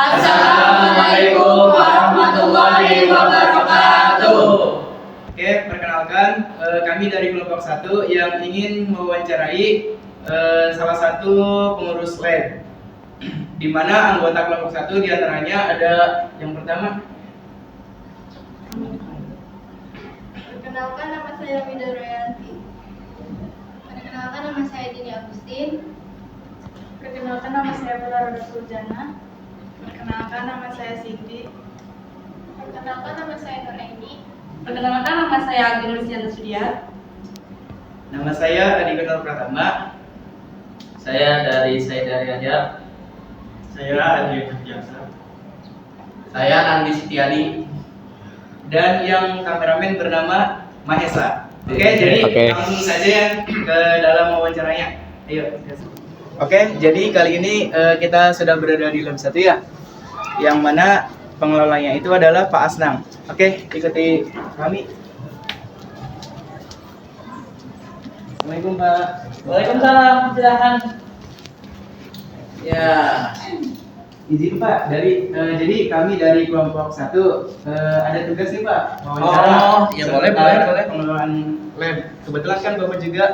Assalamualaikum warahmatullahi wabarakatuh. Oke, perkenalkan kami dari kelompok 1 yang ingin mewawancarai salah satu pengurus lab, di mana anggota kelompok 1 diantaranya ada yang pertama. Perkenalkan, nama saya Mida Royanti. Perkenalkan, nama saya Dini Agustin. Perkenalkan, nama saya Bella Roda Suljana. Perkenalkan, nama saya Cindy. Perkenalkan, nama saya Nuraini. Perkenalkan, nama saya Agil Luciana Sudiat. Nama saya Adi Guntur Pratama. Saya dari Saidari Rajab. Saya Adi Kurniasa. Saya Andi Setiadi. Dan yang kameramen bernama Mahesa. Oke, jadi langsung saja ya ke dalam wawancaranya. Ayo. Oke, jadi kali ini kita sudah berada di lab 1 ya, yang mana pengelolanya itu adalah Pak Asnang. Oke, ikuti kami. Assalamualaikum Pak. Waalaikumsalam, silakan. Ya, izin Pak, jadi kami dari kelompok 1 ada tugas nih Pak, wawancara. Oh, ya boleh. Pengelolaan lab. Kebetulan kan Bapak juga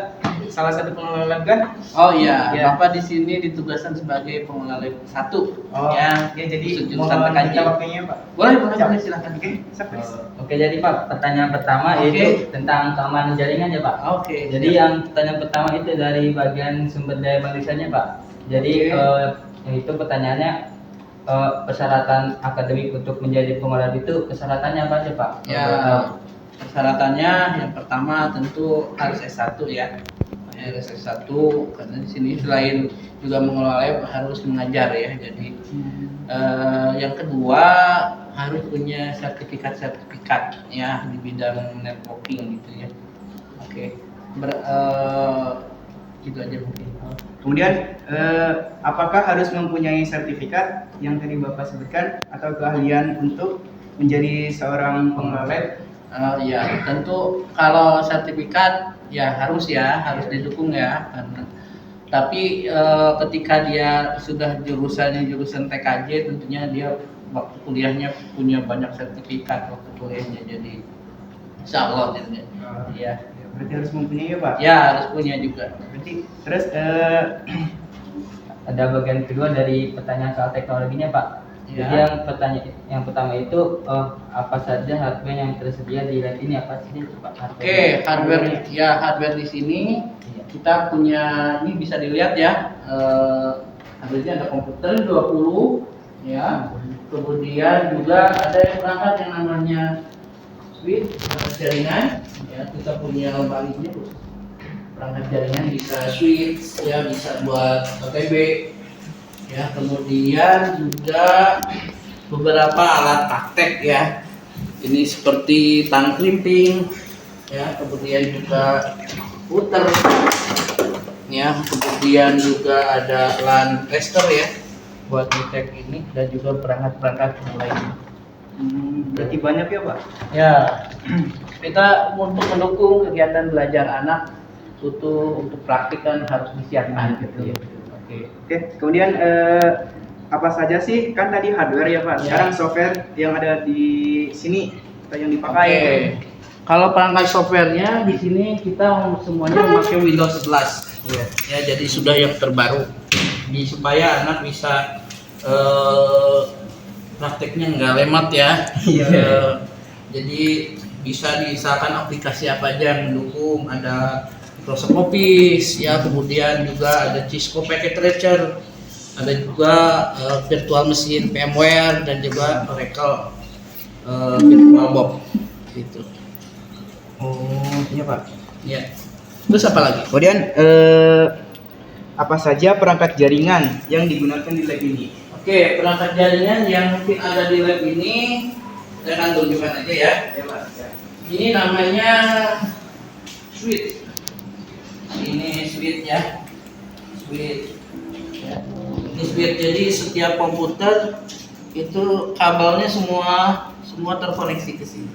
salah satu pengelola lab kan? Oh iya, Ya. Bapak di sini ditugaskan sebagai pengelola lab 1. Oh, Ya, jadi jurusan mohon PKJ. minta waktunya Pak. Boleh, silakan. Oke, please. Oke, jadi Pak, pertanyaan pertama Oke. yaitu tentang keamanan jaringan ya Pak. Oke. Jadi yang pertanyaan pertama itu dari bagian sumber daya manusianya Pak. Jadi yang itu pertanyaannya persyaratan akademik untuk menjadi pengelola itu persyaratannya apa aja Pak? Ya, persyaratannya yang pertama tentu harus S1 ya. Harus S1 karena di sini selain juga mengelola lab harus mengajar ya. Jadi yang kedua harus punya sertifikat ya di bidang networking gitu ya. Oke. Gitu aja mungkin. Kemudian apakah harus mempunyai sertifikat yang tadi Bapak sebutkan atau keahlian untuk menjadi seorang pengelola lab? Ya, tentu kalau sertifikat ya harus didukung ya karena tapi ketika dia sudah jurusan TKJ tentunya dia waktu kuliahnya punya banyak sertifikat waktu kuliahnya, jadi insya Allah gitu ya. Berarti harus mempunyai ya Pak? Ya harus punya juga. Berarti terus Ada bagian kedua dari pertanyaan soal teknologinya Pak. Ya. Jadi yang pertama itu apa saja hardware yang tersedia di lab ini, apa saja itu Pak? Oke, hardware di sini kita punya, ini bisa dilihat ya, hardware-nya ada komputer 20 ya, kemudian juga ada yang perangkat yang namanya switch jaringan ya, kita punya baliknya perangkat jaringan, bisa switch ya, bisa buat OTB ya, kemudian juga beberapa alat praktek ya, ini seperti tang crimping ya, kemudian juga puter ya, kemudian juga ada LAN tester ya buat ngecek ini, dan juga perangkat-perangkat yang lainnya. berarti banyak ya Pak? Ya, kita untuk mendukung kegiatan belajar anak untuk praktik kan harus disiapkan gitu ya. Oke, kemudian apa saja sih, kan tadi hardware ya Pak, sekarang software yang ada di sini atau yang dipakai? Oke. Kalau perangkat softwarenya di sini kita semuanya memakai Windows 11. Ya, jadi sudah yang terbaru. Supaya anak bisa prakteknya nggak lemat ya. Jadi bisa diusahakan aplikasi apa aja yang mendukung, ada Microsoft Office ya, kemudian juga ada Cisco Packet Tracer, ada juga virtual machine VMware, dan juga Oracle VirtualBox gitu. Oh iya Pak. Ya. Terus apa lagi? Kemudian apa saja perangkat jaringan yang digunakan di lab ini? Oke, perangkat jaringan yang mungkin ada di lab ini saya akan tunjukkan aja ya. Ini namanya switch. Ini switch ya. Switch. Ya. Ini switch, jadi setiap komputer itu kabelnya semua terkoneksi ke sini.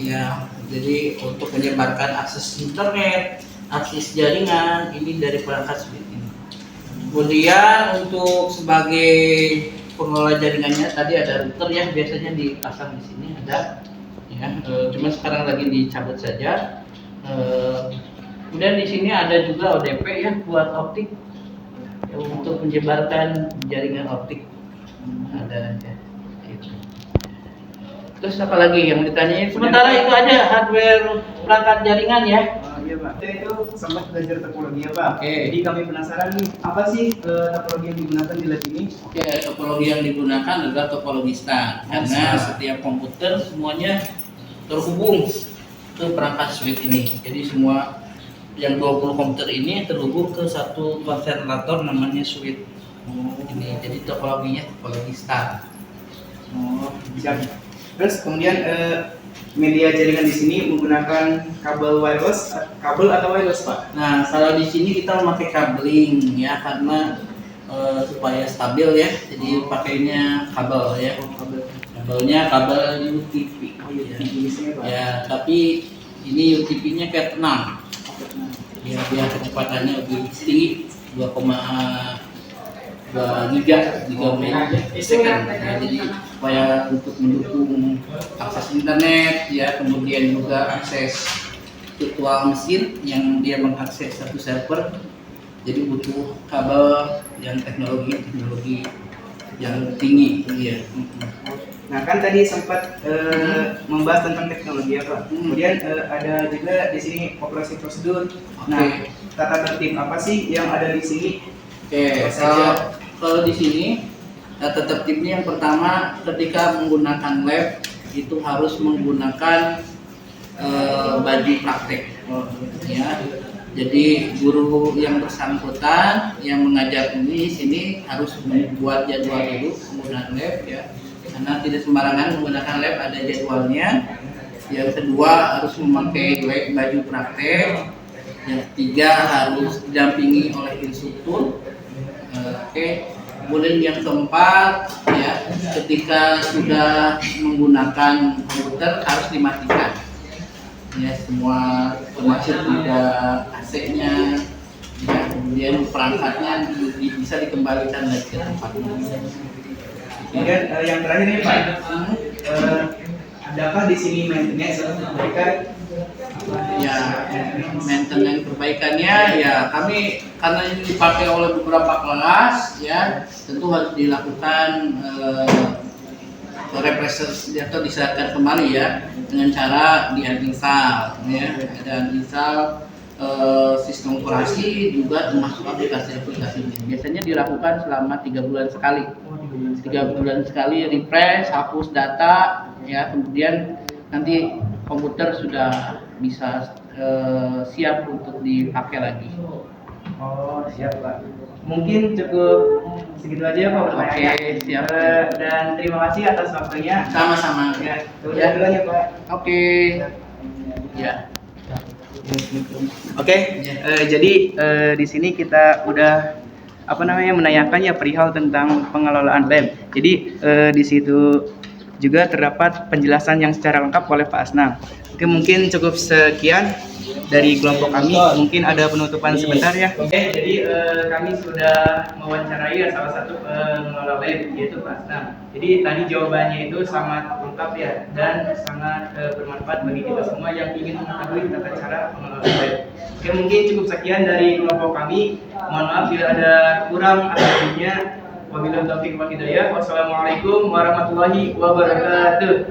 Ya, jadi untuk menyebarkan akses internet, akses jaringan ini dari perangkat switch ini. Kemudian untuk sebagai pengelola jaringannya tadi ada router yang biasanya dipasang di sini ada, ya. Cuma sekarang lagi dicabut saja. Kemudian di sini ada juga ODP ya buat optik, ya, untuk menyebarkan jaringan optik ada ya. Gitu. Terus apa lagi yang ditanyain? Sementara itu aja hardware perangkat jaringan ya. Iya Pak, kita itu sempat belajar topologi ya Pak. Oke. Jadi kami penasaran nih, apa sih topologi yang digunakan di lab ini? Oke, topologi yang digunakan adalah topologi star karena setiap komputer semuanya terhubung ke perangkat switch ini. Jadi semua yang 20 komputer ini terhubung ke satu konsentrator namanya switch. Ini jadi topologinya topologi star. Oh, siap. Terus kemudian media jaringan di sini menggunakan kabel wireless, kabel atau wireless Pak? Nah, kalau di sini kita memakai kabling ya karena supaya stabil ya. Jadi pakainya kabel ya. Kabelnya kabel UTP. Oh iya, Ya. di sini Pak. Ya, tapi ini UTP-nya Cat 6. Ya, biar kecepatannya lebih tinggi 2,2 giga/second. Ya, jadi supaya untuk mendukung akses internet ya, kemudian juga akses virtual mesin yang dia mengakses satu server. Jadi butuh kabel yang teknologi yang tinggi ya. Nah kan tadi sempat membahas tentang teknologi ya Pak. Kemudian ada juga di sini operasi prosedur. Nah, tata tertib apa sih yang ada di sini? Oke, kalau di sini tata tertibnya yang pertama ketika menggunakan lab itu harus menggunakan baju praktek, ya. Jadi guru yang bersangkutan yang mengajar ini sini harus membuat jadwal dulu penggunaan lab ya, karena tidak sembarangan menggunakan lab, ada jadwalnya. Yang kedua harus memakai baju praktek. Yang ketiga harus didampingi oleh instruktur. Oke. Kemudian yang keempat ya, ketika sudah menggunakan komputer harus dimatikan ya semua, termasuk juga AC-nya ya, kemudian perangkatnya bisa dikembalikan lagi ke tempatnya. Kemudian yang terakhir nih Pak, adakah di sini maintenance atau perbaikan? Ya, maintenance perbaikannya ya kami karena ini dipakai oleh beberapa kelas ya, tentu harus dilakukan refresh atau disehatkan kembali ya dengan cara di-uninstall ya, ada uninstall sistem operasi juga termasuk aplikasi-aplikasinya. Biasanya dilakukan selama 3 bulan sekali. 3 bulan sekali refresh, hapus data ya, kemudian nanti komputer sudah bisa siap untuk dipakai lagi. Oh siap Pak. Mungkin cukup segitu aja ya Pak pertanyaannya. Oke, siap. Dan terima kasih atas waktunya. Sama-sama. Ya, udah dulu ya Pak. Oke. Ya. Oke, jadi di sini kita udah menanyakan ya perihal tentang pengelolaan lab. Jadi di situ juga terdapat penjelasan yang secara lengkap oleh Pak Asnam. Oke, mungkin cukup sekian dari kelompok kami. Mungkin ada penutupan sebentar ya. Oke, jadi kami sudah mewawancarai salah satu pengelola lab yaitu Pak Asnam. Jadi tadi jawabannya itu sangat lengkap ya dan sangat bermanfaat bagi kita semua yang ingin mengetahui tata cara pengelolaan lab. Oke, mungkin cukup sekian dari kelompok kami. Mohon maaf bila ada kurang atau lebihnya. Wabillahi taufiq wal hidayah. Wassalamualaikum warahmatullahi wabarakatuh.